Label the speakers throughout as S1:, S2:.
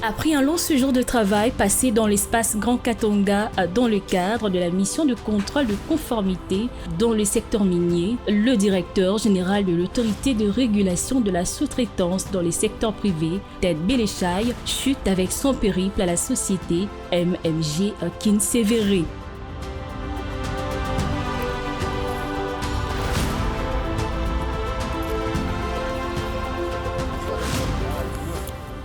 S1: Après un long séjour de travail passé dans l'espace Grand Katonga dans le cadre de la mission de contrôle de conformité dans le secteur minier, le directeur général de l'autorité de régulation de la sous-traitance dans les secteurs privés, Ted Beleshai, chute avec son périple à la société MMG Kinsevere.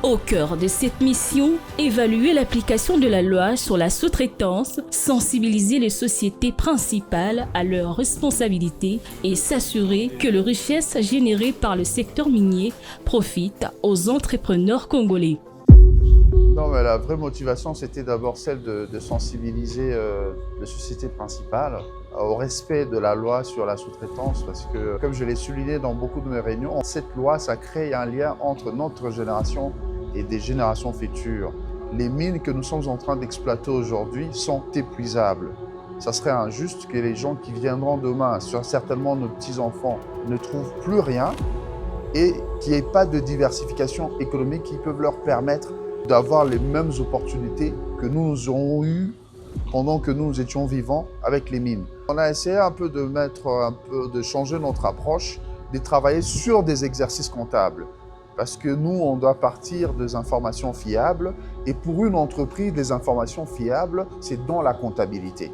S1: Au cœur de cette mission, évaluer l'application de la loi sur la sous-traitance, sensibiliser les sociétés principales à leurs responsabilités et s'assurer que les richesses générées par le secteur minier profitent aux entrepreneurs congolais.
S2: Non, mais la vraie motivation, c'était d'abord celle de sensibiliser les sociétés principales au respect de la loi sur la sous-traitance, parce que, comme je l'ai souligné dans beaucoup de mes réunions, cette loi, ça crée un lien entre notre génération et des générations futures. Les mines que nous sommes en train d'exploiter aujourd'hui sont épuisables. Ça serait injuste que les gens qui viendront demain, certainement nos petits-enfants, ne trouvent plus rien et qu'il n'y ait pas de diversification économique qui peut leur permettre d'avoir les mêmes opportunités que nous aurons eues pendant que nous étions vivants avec les mines. On a essayé de changer notre approche, de travailler sur des exercices comptables. Parce que nous, on doit partir des informations fiables. Et pour une entreprise, les informations fiables, c'est dans la comptabilité.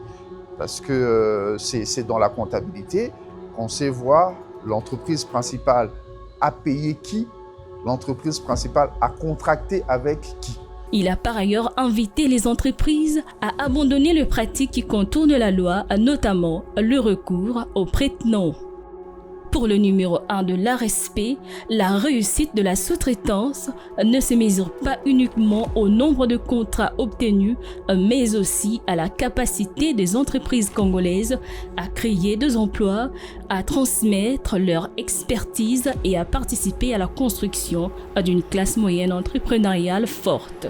S2: Parce que c'est dans la comptabilité qu'on sait voir l'entreprise principale a payé qui, l'entreprise principale a contracté avec qui.
S1: Il a par ailleurs invité les entreprises à abandonner les pratiques qui contournent la loi, notamment le recours aux prête-noms. Pour le numéro 1 de l'ARSP, la réussite de la sous-traitance ne se mesure pas uniquement au nombre de contrats obtenus, mais aussi à la capacité des entreprises congolaises à créer des emplois, à transmettre leur expertise et à participer à la construction d'une classe moyenne entrepreneuriale forte.